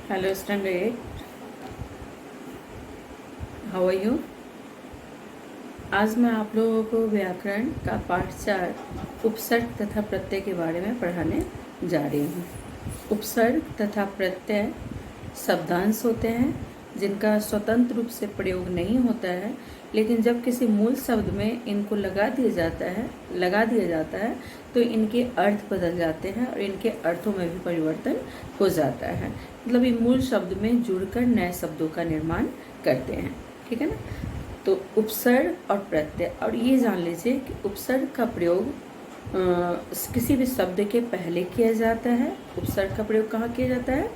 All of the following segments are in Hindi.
Hello standard 8, how are you. आज मैं आप लोगों को व्याकरण का पाठ 4 उपसर्ग तथा प्रत्यय के बारे में पढ़ाने जा रही हूँ। उपसर्ग तथा प्रत्यय शब्दांश होते हैं जिनका स्वतंत्र रूप से प्रयोग नहीं होता है, लेकिन जब किसी मूल शब्द में इनको लगा दिया जाता है तो इनके अर्थ बदल जाते हैं और इनके अर्थों में भी परिवर्तन हो जाता है। मतलब ये मूल शब्द में जुड़कर नए शब्दों का निर्माण करते हैं। ठीक है ना। तो उपसर्ग और प्रत्यय, और ये जान लीजिए कि उपसर्ग का प्रयोग किसी भी शब्द के पहले किया जाता है। उपसर्ग का प्रयोग कहाँ किया जाता है?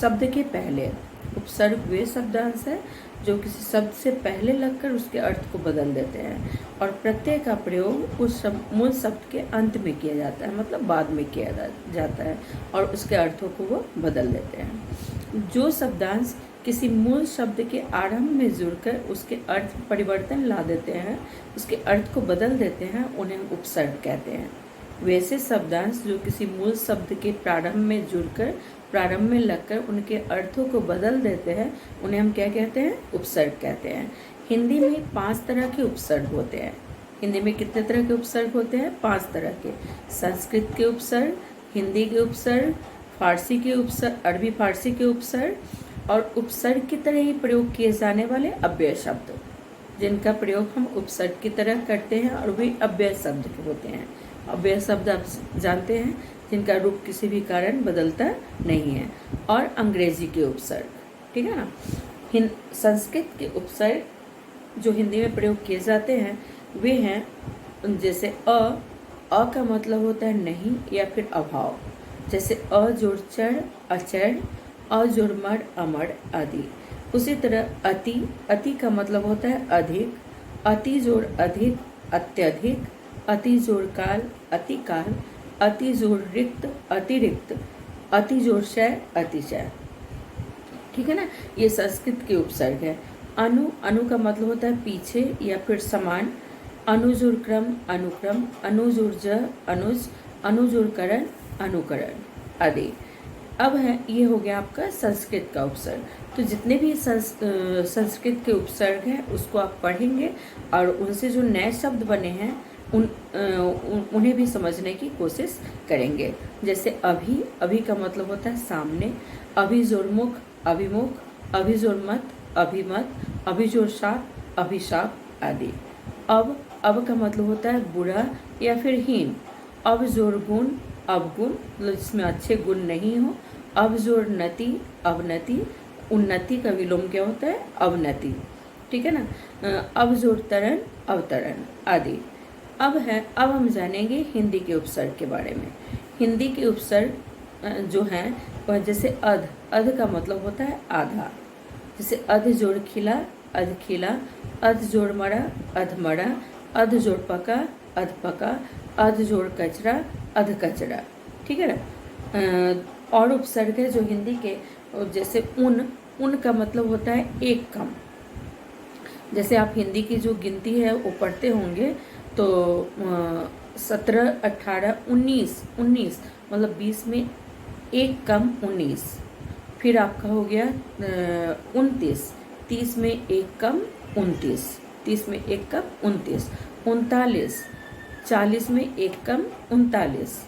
शब्द के पहले। उपसर्ग वे शब्दांश है जो किसी शब्द से पहले लगकर उसके अर्थ को बदल देते हैं, और प्रत्यय का प्रयोग उस मूल शब्द के अंत में किया जाता है, मतलब बाद में किया जाता है, और उसके अर्थों को वो बदल देते हैं। जो शब्दांश किसी मूल शब्द के आरंभ में जुड़कर उसके अर्थ परिवर्तन ला देते हैं, उसके अर्थ को बदल देते हैं, उन्हें उपसर्ग कहते हैं। वैसे शब्दांश जो किसी मूल शब्द के प्रारंभ में जुड़कर प्रारंभ में लगकर उनके अर्थों को बदल देते हैं, उन्हें हम क्या कहते हैं? उपसर्ग कहते हैं। हिंदी में 5 तरह के उपसर्ग होते हैं। हिंदी में कितने तरह के उपसर्ग होते हैं? 5 तरह के। संस्कृत के उपसर्ग, हिंदी के उपसर्ग, फारसी के उपसर्ग, अरबी फारसी के उपसर्ग, और उपसर्ग की तरह ही प्रयोग किए जाने वाले अव्यय शब्द, जिनका प्रयोग हम उपसर्ग की तरह करते हैं और वे अव्यय शब्द होते हैं। अव्यय शब्द आप जानते हैं, जिनका रूप किसी भी कारण बदलता नहीं है। और अंग्रेजी के उपसर्ग, ठीक है ना। संस्कृत के उपसर्ग जो हिंदी में प्रयोग किए जाते हैं वे हैं जैसे अ का मतलब होता है नहीं या फिर अभाव, जैसे अ जोड़ चढ़ अचड़, अ जोड़ मर अमर आदि। उसी तरह अति का मतलब होता है अधिक, अति जोड़ अधिक अत्यधिक, अति जोड़ काल अतिकाल, अति जोड़ रिक्त अतिरिक्त, अति जोड़ शय अतिशय। ठीक है ना। ये संस्कृत के उपसर्ग है। अनु का मतलब होता है पीछे या फिर समान, अनुजोड़ क्रम अनुक्रम, अनुजोड़ ज अनुज, अनुजोड़ करण अनुकरण आदि। अब है ये हो गया आपका संस्कृत का उपसर्ग। तो जितने भी संस्कृत के उपसर्ग हैं उसको आप पढ़ेंगे और उनसे जो नए शब्द बने हैं उन्हें भी समझने की कोशिश करेंगे। जैसे अभी का मतलब होता है सामने, अभिजोरमुख अभिमुख, अभिजोरमत अभिमत, अभिजोरशाप अभिशाप आदि। अब का मतलब होता है बुरा या फिर हीन, अब जोर गुण अवगुण, मतलब जिसमें अच्छे गुण नहीं हो, अब जोर नति अवनति, उन्नति का विलोम क्या होता है? अवनति। ठीक है ना। अब जोर तरण अवतरण आदि। अब हम जानेंगे हिंदी के उपसर्ग के बारे में। हिंदी के उपसर्ग जो हैं वह जैसे अध का मतलब होता है आधा, जैसे अध जोड़ खिला अध खिला, अध जोड़ मरा अध मरा, अध जोड़ पका अध पका, अध जोड़ कचरा अध कचरा। ठीक है ना। और उपसर्ग है जो हिंदी के, जैसे उन का मतलब होता है एक कम। जैसे आप हिंदी की जो गिनती है वो पढ़ते होंगे तो 17 18 19 मतलब 20 में एक कम 19। फिर आपका हो गया 29, 30 में एक कम 29, 30 में एक कम 29, 39, 40 में एक कम 39,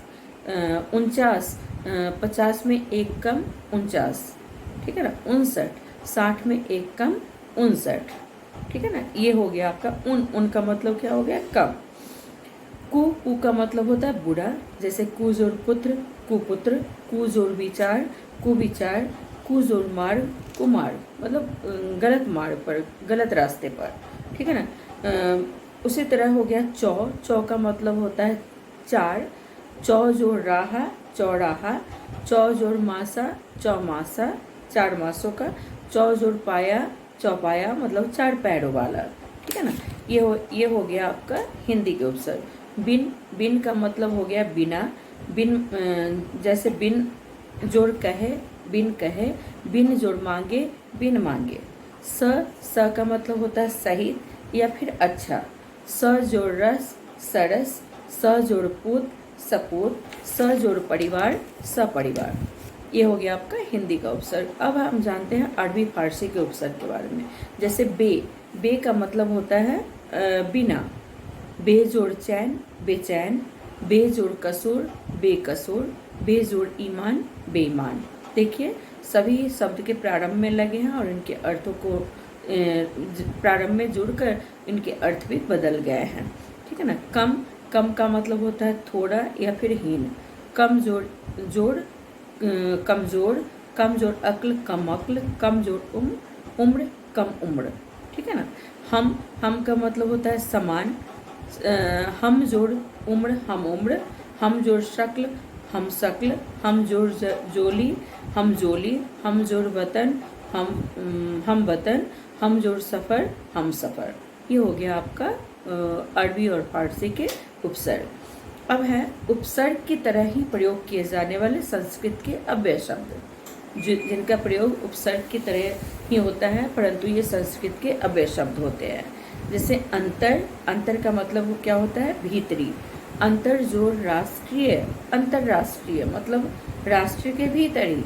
49, 50 में एक कम 49। ठीक है ना। 59, 60 में एक कम 59। ठीक है ना। ये हो गया आपका उनका मतलब क्या हो गया? कम। कु का मतलब होता है बुरा, जैसे कु जोड़ पुत्र कुपुत्र, कु जोड़ विचार कुविचार, कु जोड़ मार्ग कुमार्ग, मतलब गलत मार्ग पर, गलत रास्ते पर। ठीक है ना। उसी तरह हो गया चौ का मतलब होता है चार, चौ जोड़ राहा चौराहा, चौ जोड़ मासा चौमासा, 4 मासों का, चौ जोड़ पाया चौपाया, मतलब 4 पैरों वाला। ठीक है ना। ये हो गया आपका हिंदी के उपसर्ग। बिन का मतलब हो गया बिना, जैसे बिन जोड़ कहे बिन जोड़ मांगे बिन मांगे। स का मतलब होता है सहित या फिर अच्छा, स जोड़ रस सरस, स जोड़ पूत सपूत, स जोड़ परिवार सपरिवार। ये हो गया आपका हिंदी का उपसर्ग। अब हम जानते हैं अरबी फारसी के उपसर्ग के बारे में। जैसे बे का मतलब होता है बिना। बेजोड़ चैन बेचैन, बेजोड़ कसूर बेकसूर, बेजोड़ ईमान बेईमान। देखिए सभी शब्द के प्रारंभ में लगे हैं और इनके अर्थों को प्रारंभ में जुड़कर इनके अर्थ भी बदल गए हैं। ठीक है ना। कम का मतलब होता है थोड़ा या फिर हीन। कमजोर जोड़ कमजोर, कमजोर अक्ल कम अक्ल, कमजोर उम्र कम उम्र। ठीक है ना। हम का मतलब होता है समान। हम जोड़ उम्र हम उम्र, हम जोड़ शक्ल हम शक्ल, हम जोड़ जोली हम जोली, हम जोड़ वतन हम वतन, हम जोड़ सफ़र हम सफ़र। ये हो गया आपका अरबी और फारसी के उपसर्ग। अब है उपसर्ग की तरह ही प्रयोग किए जाने वाले संस्कृत के अव्यय शब्द, जिनका प्रयोग उपसर्ग की तरह ही होता है परंतु ये संस्कृत के अव्यय शब्द होते हैं। जैसे अंतर का मतलब क्या होता है भीतरी। अंतर जोड़ राष्ट्रीय, अंतरराष्ट्रीय मतलब राष्ट्र के भीतर ही।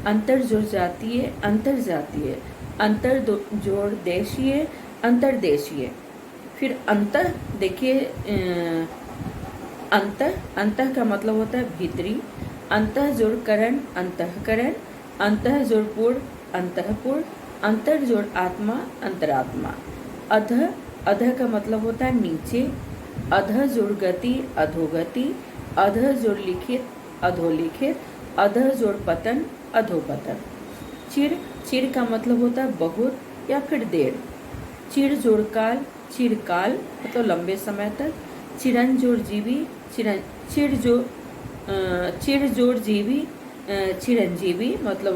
अंतर जोड़ जातीय, अंतरजातीय। अंतर जोड़ देशीय, अंतरदेशीय। फिर अंतर देखिए अंतः का मतलब होता है भीतरी। अंतः जोड़ करण अंतःकरण, अंतः जोड़ पूर्ण अंतःपूर्ण, अंतर जोड़ आत्मा अंतरात्मा। अधः का मतलब होता है नीचे। अधः जोड़ गति अधोगति, अधः जोड़ लिखित अधोलिखित, अधः जोड़ पतन अधोपतन। चिर का मतलब होता है बहुत या फिर देर। चिर जोड़ काल चिरकाल मतलब लंबे समय तक। चिरन जोड़ जीवी चिर जोड़ जीवी चिरंजीवी मतलब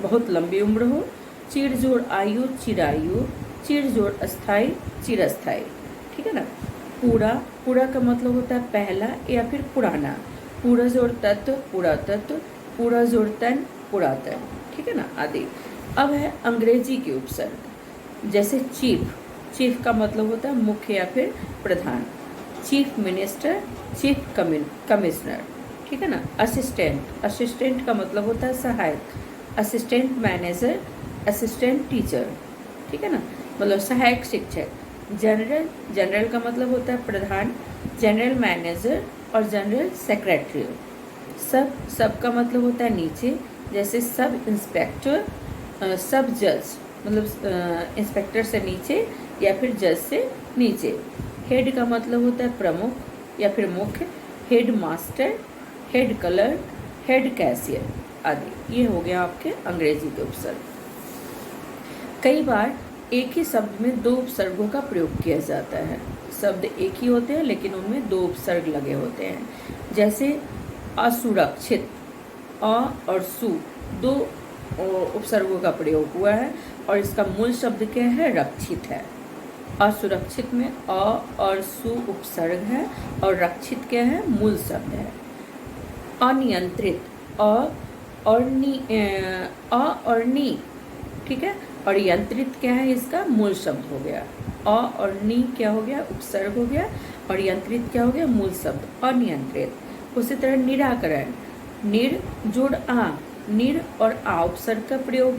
बहुत लंबी उम्र हो। चिर जोड़ आयु चिरायु, चिर जोड़ अस्थाई चिरस्थाई। ठीक है ना। पूरा का मतलब होता है पहला या फिर पुराना। पूरा जोड़ तत्व पुरातत्व, पूरा जोड़ तन पुरातन। ठीक है ना आदि। अब है अंग्रेजी के उपसर्ग। जैसे चीफ का मतलब होता है मुख्य या फिर प्रधान। Chief minister, chief commissioner. ठीक है ना। असिस्टेंट का मतलब होता है सहायक। Assistant manager, assistant teacher. ठीक है ना मतलब सहायक शिक्षक। जनरल का मतलब होता है प्रधान, जनरल मैनेजर और जनरल सेक्रेटरी। सब का मतलब होता है नीचे। जैसे सब इंस्पेक्टर, सब जज मतलब इंस्पेक्टर से नीचे या फिर जज से नीचे। हेड का मतलब होता है प्रमुख या फिर मुख्य। Head master, head colour, head cashier आदि। ये हो गया आपके अंग्रेजी के उपसर्ग। कई बार एक ही शब्द में दो उपसर्गों का प्रयोग किया जाता है। शब्द एक ही होते हैं लेकिन उनमें दो उपसर्ग लगे होते हैं। जैसे असुरक्षित, अ और सु दो उपसर्गों का प्रयोग हुआ है और इसका मूल शब्द क्या है रक्षित है। असुरक्षित में अ और सु उपसर्ग है और रक्षित क्या है मूल शब्द है। अनियंत्रित, अ और नी। ठीक है। और यंत्रित क्या है इसका मूल शब्द हो गया। अ और नी क्या हो गया उपसर्ग हो गया और यंत्रित क्या हो गया मूल शब्द अनियंत्रित। उसी तरह निराकरण, निर जोड़ आ, निर और आ उपसर्ग का प्रयोग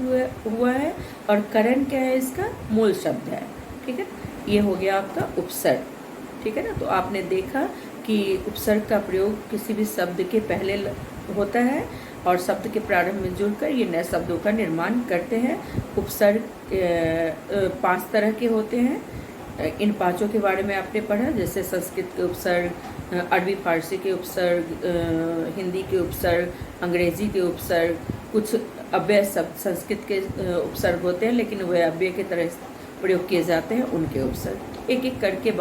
हुआ है और करण क्या है इसका मूल शब्द है। ठीक है। ये हो गया आपका उपसर्ग। ठीक है ना। तो आपने देखा कि उपसर्ग का प्रयोग किसी भी शब्द के पहले होता है और शब्द के प्रारंभ में जुड़कर ये नए शब्दों का निर्माण करते हैं। उपसर्ग 5 तरह के होते हैं। इन पांचों के बारे में आपने पढ़ा। जैसे संस्कृत के उपसर्ग, अरबी फारसी के उपसर्ग, हिंदी के उपसर्ग, अंग्रेजी के उपसर्ग। कुछ अव्यय शब्द संस्कृत के उपसर्ग होते हैं लेकिन वे अव्यय की तरह प्रयोग किए जाते हैं उनके उपसर्ग। एक एक करके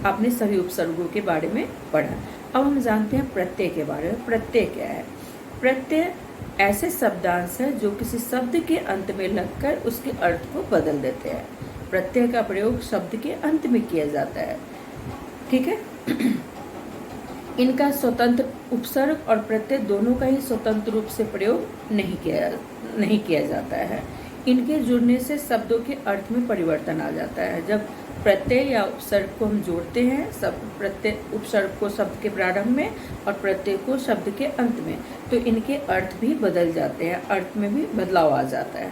आपने सभी उपसर्गों के बारे में पढ़ा। अब हम जानते हैं प्रत्यय के बारे में। प्रत्यय क्या है? प्रत्यय ऐसे शब्दांश है जो किसी शब्द के अंत में लगकर उसके अर्थ को बदल देते हैं। प्रत्यय का प्रयोग शब्द के अंत में किया जाता है। ठीक है। इनका स्वतंत्र उपसर्ग और प्रत्यय दोनों का ही स्वतंत्र रूप से प्रयोग नहीं किया जाता है। इनके जुड़ने से शब्दों के अर्थ में परिवर्तन आ जाता है। जब प्रत्यय या उपसर्ग को हम जोड़ते हैं, सब प्रत्यय उपसर्ग को शब्द के प्रारंभ में और प्रत्यय को शब्द के अंत में, तो इनके अर्थ भी बदल जाते हैं, अर्थ में भी बदलाव आ जाता है।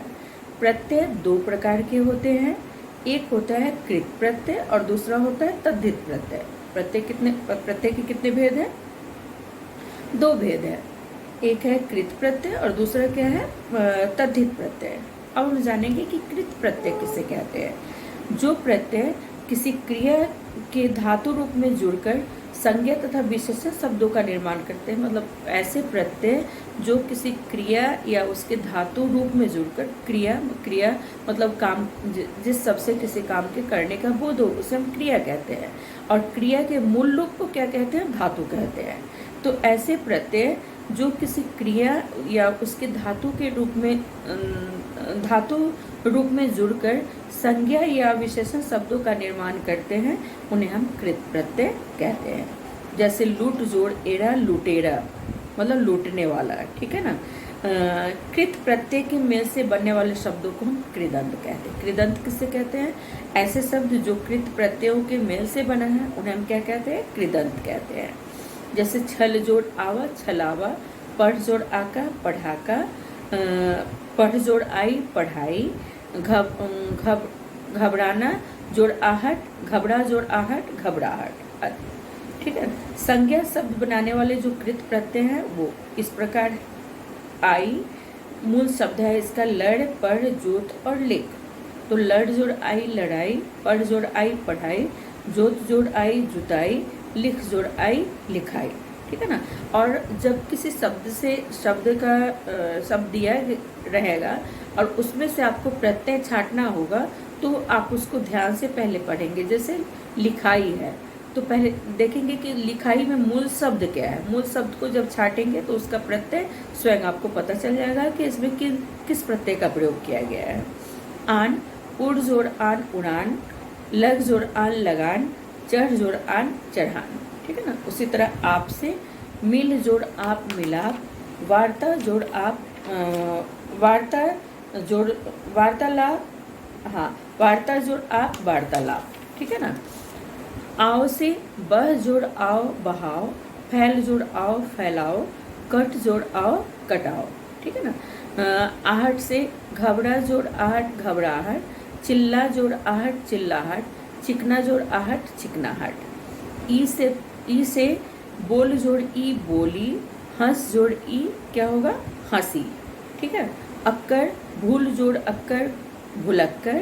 प्रत्यय दो प्रकार के होते हैं, एक होता है कृत प्रत्यय और दूसरा होता है तद्धित प्रत्यय। प्रत्यय के कितने भेद हैं? दो भेद है, एक है कृत प्रत्यय और दूसरा क्या है? तद्धित प्रत्यय। अब हम जानेंगे कि कृत प्रत्यय किसे कहते हैं। जो प्रत्यय किसी क्रिया के धातु रूप में जुड़कर संज्ञा तथा विशेषण शब्दों का निर्माण करते हैं, मतलब ऐसे प्रत्यय जो किसी क्रिया या उसके धातु रूप में जुड़कर क्रिया मतलब काम, जिस शब्द से किसी काम के करने का बोध हो उसे हम क्रिया कहते हैं, और क्रिया के मूल रूप को क्या कहते हैं? धातु कहते हैं। तो ऐसे प्रत्यय जो किसी क्रिया या उसके धातु रूप में जुड़कर संज्ञा या विशेषण शब्दों का निर्माण करते हैं, उन्हें हम कृत प्रत्यय कहते हैं। जैसे लूट जोड़ एरा लुटेरा, मतलब लूटने वाला, ठीक है ना। कृत प्रत्यय के मेल से बनने वाले शब्दों को हम कृदंत कहते हैं। कृदंत किसे कहते हैं? ऐसे शब्द जो कृत प्रत्ययों के मेल से बना है उन्हें हम क्या कहते हैं? कृदंत कहते हैं। जैसे छल जोड़ आवा छलावा, पढ़ जोड़ आका पढ़ाका, पढ़ जोड़ आई पढ़ाई, घबराना जोड़ आहट घबरा जोड़ आहट घबराहट, ठीक है। संज्ञा शब्द बनाने वाले जो कृत प्रत्यय हैं वो इस प्रकार है। आई मूल शब्द है इसका लड़ पढ़ जोत और लिख, तो लड़ जोड़ आई लड़ाई, पढ़ जोड़ आई पढ़ाई, जोत जोड़ आई जुताई, लिख जोड़ आई लिखाई, ठीक है ना। और जब किसी शब्द से शब्द दिया रहेगा और उसमें से आपको प्रत्यय छांटना होगा तो आप उसको ध्यान से पहले पढ़ेंगे। जैसे लिखाई है तो पहले देखेंगे कि लिखाई में मूल शब्द क्या है। मूल शब्द को जब छांटेंगे तो उसका प्रत्यय स्वयं आपको पता चल जाएगा कि इसमें किस प्रत्यय का प्रयोग किया गया है। आन उड़ जोड़ आन उड़ान, लग जोड़ आन लगान, चढ़ जोड़ आन चढ़ान, ठीक है ना। उसी तरह आप से मिल जोड़ आप मिलाप, वार्ता जोड़ आप वार्तालाप, हाँ वार्ता जोड़ आप वार्तालाप, ठीक है ना। आओ से बह जोड़ आओ बहाओ, फैल जोड़ आओ फैलाओ, कट जोड़ आओ कटाओ, ठीक है ना। आहट से घबरा जोड़ आहट घबराहट, चिल्ला जोड़ आहट चिल्लाहट, चिकना जोड़ आहट चिकनाहट। ई से बोल जोड़ ई बोली, हंस जोड़ ई क्या होगा? हंसी, ठीक है। अक्कर भूल जोड़ अक्कर भुलक्कर,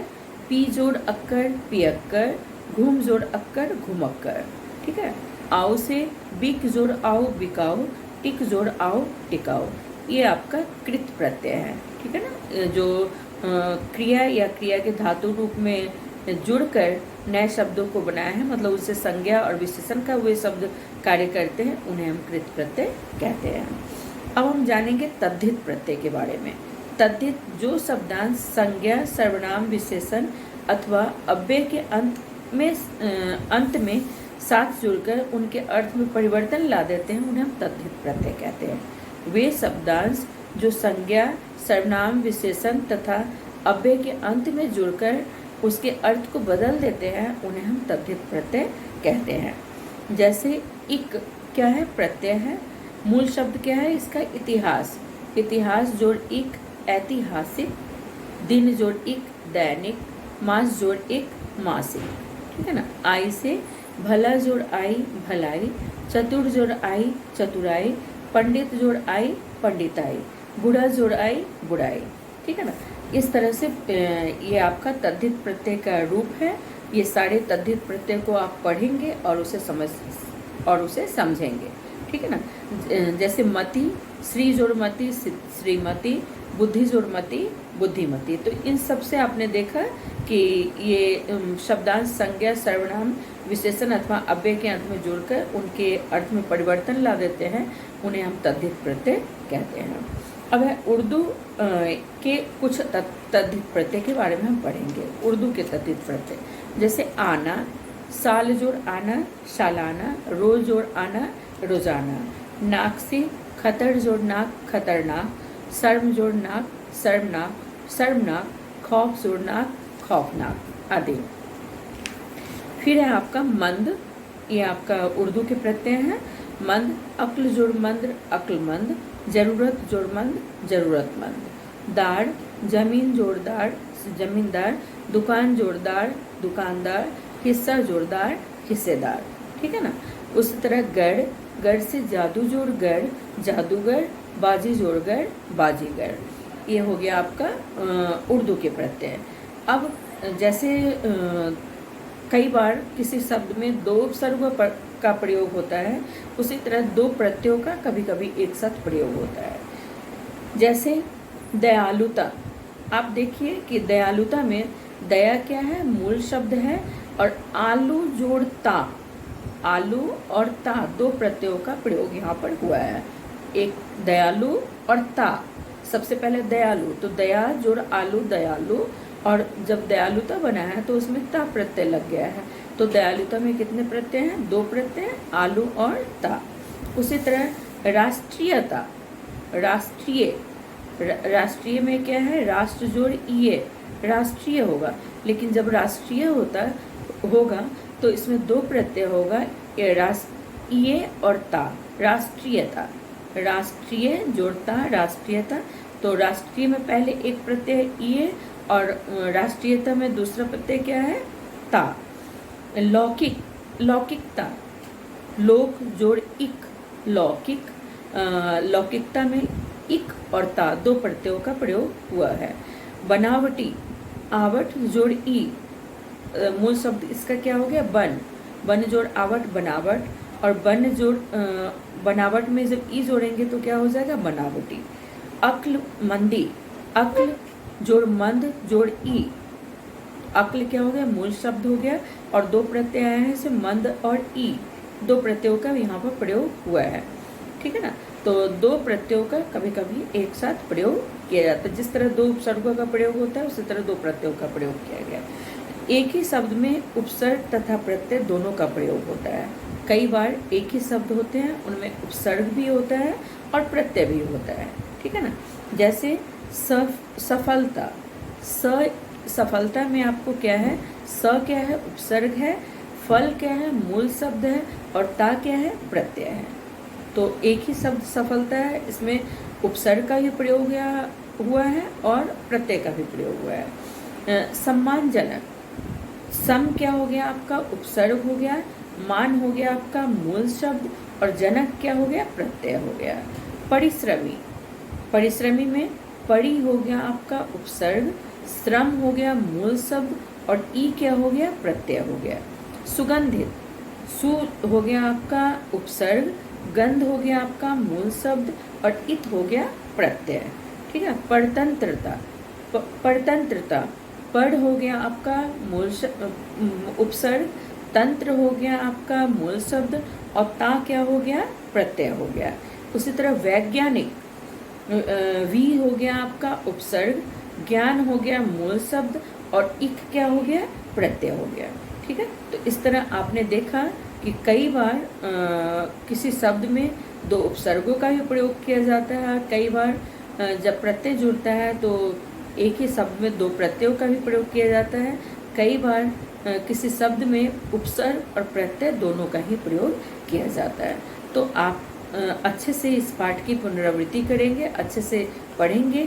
पी जोड़ अक्कर पियक्कर, घूम जोड़ अक्कर घुमक्कर, ठीक है। आओ से बिक जोड़ आओ बिकाओ, टिक जोड़ आओ टिकाओ, ये आपका कृत प्रत्यय है, ठीक है ना। जो क्रिया या क्रिया के धातु रूप में जुड़कर नए शब्दों को बनाया है, मतलब उससे संज्ञा और विशेषण का वे शब्द कार्य करते हैं, उन्हें हम कृत प्रत्यय कहते हैं। अब हम जानेंगे तद्धित प्रत्यय के बारे में। तद्धित जो शब्दांश संज्ञा सर्वनाम विशेषण अथवा अव्यय के अंत में साथ जुड़कर उनके अर्थ में परिवर्तन ला देते हैं, उन्हें हम तद्धित प्रत्यय कहते हैं। वे शब्दांश जो संज्ञा सर्वनाम विशेषण तथा अव्यय के अंत में जुड़कर उसके अर्थ को बदल देते हैं, उन्हें हम तद्धित प्रत्यय कहते हैं। जैसे इक क्या है? प्रत्यय है। मूल शब्द क्या है इसका? इतिहास, इतिहास जोड़ इक ऐतिहासिक, दिन जोड़ इक दैनिक, मास जोड़ इक मासिक, ठीक है ना। आई से भला जोड़ आई भलाई, चतुर जोड़ आई चतुराई, पंडित जोड़ आई पंडिताई, बुढ़ा जोड़ आई बुढ़ाई, ठीक है ना। इस तरह से ये आपका तद्धित प्रत्यय का रूप है। ये सारे तद्धित प्रत्यय को आप पढ़ेंगे और उसे समझेंगे, ठीक है ना। जैसे मति, श्री जोड़ मति श्रीमती, बुद्धि जोड़ मति बुद्धिमती, तो इन सब से आपने देखा कि ये शब्दांश संज्ञा सर्वनाम विशेषण अथवा अव्यय के अंत में जुड़कर उनके अर्थ में परिवर्तन ला देते हैं, उन्हें हम तद्धित प्रत्यय कहते हैं। अब है उर्दू के कुछ तद्धित प्रत्यय के बारे में हम पढ़ेंगे। उर्दू के तद्धित प्रत्यय जैसे आना, साल जोड़ आना सालाना, रोज जोड़ आना रोजाना, नाक से खतर जोड़ नाक खतरनाक, शर्म जोड़ नाक शर्मनाक, शर्मनाक, खौफ जोड़ नाक खौफनाक आदि। फिर है आपका मंद, ये आपका उर्दू के प्रत्यय हैं। मंद, अक्ल जोड़ मंद, अक्लमंद। जरूरत जोड़ मंद, जरूरतमंद। दार, जमीन जोड़दार, जमींदार। दुकान जोड़दार, दुकानदार। हिस्सा जोड़दार, हिस्सेदार। ठीक है ना। उसी तरह गढ़, गढ़ से जादू जोड़ गढ़, जादूगर। बाजी जोड़ गढ़, बाजीगर। ये हो गया आपका उर्दू के प्रत्यय। अब जैसे कई बार किसी शब्द में दो उपसर्गों का प्रयोग होता है, उसी तरह दो प्रत्ययों का कभी कभी एक साथ प्रयोग होता है। जैसे दयालुता, आप देखिए कि दयालुता में दया क्या है, मूल शब्द है, और आलू जोड़ ता, आलू और ता दो प्रत्ययों का प्रयोग यहाँ पर हुआ है। एक दयालु और ता, सबसे पहले दयालु, तो दया जोड़ आलू, दयालु। और जब दयालुता बना है तो उसमें ता प्रत्यय लग गया है, तो दयालुता में कितने प्रत्यय हैं, दो प्रत्यय, आलू और ता। उसी तरह राष्ट्रीयता, राष्ट्रीय, राष्ट्रीय में क्या है, राष्ट्र जोड़ इये, राष्ट्रीय होगा। लेकिन जब राष्ट्रीय होगा तो इसमें दो प्रत्यय होगा, इये और ता, राष्ट्रीयता। राष्ट्रीय जोड़ता राष्ट्रीयता, तो राष्ट्रीय में पहले एक प्रत्यय इये और राष्ट्रीयता में दूसरा प्रत्यय क्या है, ता। लौकिक, लौकिकता, लोक जोड़ इक, लौकिक। लौकिकता में इक और ता दो प्रत्ययों का प्रयोग हुआ है। बनावटी, आवट जोड़ ई, मूल शब्द इसका क्या हो गया, बन। बन जोड़ आवट, बनावट। और बन जोड़ बनावट में जब ई जोड़ेंगे तो क्या हो जाएगा, बनावटी। अक्ल मंदी, अक्ल जोड़ मंद जोड़ ई, अक्ल क्या हो गया, मूल शब्द हो गया, और दो प्रत्यय आए हैं, इसे मंद और ई, दो प्रत्ययों का यहाँ पर प्रयोग हुआ है। ठीक है ना। तो दो प्रत्ययों का कभी कभी एक साथ प्रयोग किया जाता है। जिस तरह दो उपसर्गों का प्रयोग होता है, उसी तरह दो प्रत्ययों का प्रयोग किया गया। एक ही शब्द में उपसर्ग तथा प्रत्यय दोनों का प्रयोग होता है। कई बार एक ही शब्द होते हैं, उनमें उपसर्ग भी होता है और प्रत्यय भी होता है। ठीक है ना। जैसे सफलता, सफलता में आपको क्या है, स क्या है, उपसर्ग है, फल क्या है, मूल शब्द है, और ता क्या है, प्रत्यय है। तो एक ही शब्द सफलता है, इसमें उपसर्ग का भी प्रयोग हुआ है और प्रत्यय का भी प्रयोग हुआ है। सम्मानजनक, सम क्या हो गया आपका, उपसर्ग हो गया, मान हो गया आपका मूल शब्द, और जनक क्या हो गया, प्रत्यय हो गया। परिश्रमी, परिश्रमी में परि हो गया आपका उपसर्ग, श्रम हो गया मूल शब्द, और ई क्या हो गया, प्रत्यय हो गया। सुगंधित, सु हो गया आपका उपसर्ग, गंध हो गया आपका मूल शब्द, और इत हो गया प्रत्यय। ठीक है। परतंत्रता, परतंत्रता, पढ़ हो गया आपका मूल उपसर्ग, तंत्र हो गया आपका मूल शब्द, और ता क्या हो गया, प्रत्यय हो गया। उसी तरह वैज्ञानिक, वी हो गया आपका उपसर्ग, ज्ञान हो गया मूल शब्द, और इक क्या हो गया, प्रत्यय हो गया। ठीक है। तो इस तरह आपने देखा कि कई बार किसी शब्द में दो उपसर्गों का भी प्रयोग किया जाता है। कई बार जब प्रत्यय जुड़ता है तो एक ही शब्द में दो प्रत्ययों का भी प्रयोग किया जाता है। कई बार किसी शब्द में उपसर्ग और प्रत्यय दोनों का ही प्रयोग किया जाता है। तो आप अच्छे से इस पाठ की पुनरावृत्ति करेंगे, अच्छे से पढ़ेंगे,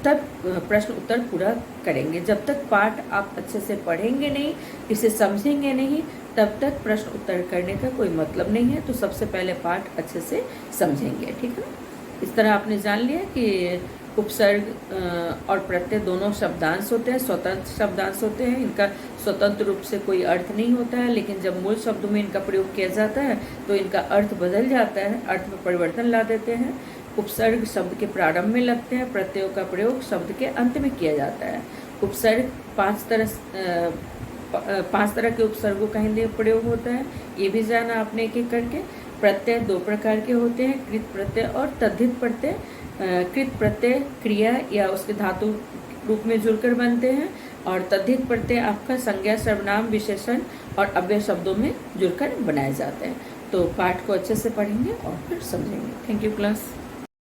तब प्रश्न उत्तर पूरा करेंगे। जब तक पाठ आप अच्छे से पढ़ेंगे नहीं, इसे समझेंगे नहीं, तब तक प्रश्न उत्तर करने का कोई मतलब नहीं है। तो सबसे पहले पाठ अच्छे से समझेंगे। ठीक है। इस तरह आपने जान लिया कि उपसर्ग और प्रत्यय दोनों शब्दांश होते हैं, स्वतंत्र शब्दांश होते हैं। इनका स्वतंत्र रूप से कोई अर्थ नहीं होता है, लेकिन जब मूल शब्दों में इनका प्रयोग किया जाता है तो इनका अर्थ बदल जाता है, अर्थ में परिवर्तन ला देते हैं। उपसर्ग शब्द के प्रारंभ में लगते हैं, प्रत्ययों का प्रयोग शब्द के अंत में किया जाता है। उपसर्ग पांच तरह के उपसर्गों का हिंदी में प्रयोग होता है, ये भी जाना आपने एक एक करके। प्रत्यय दो प्रकार के होते हैं, कृत प्रत्यय और तद्धित प्रत्यय। कृत प्रत्यय क्रिया या उसके धातु रूप में जुड़कर बनते हैं, और तद्धित प्रत्यय आपका संज्ञा, सर्वनाम, विशेषण और अव्यय शब्दों में जुड़कर बनाए जाते हैं। तो पाठ को अच्छे से पढ़ेंगे और फिर समझेंगे। Thank you class.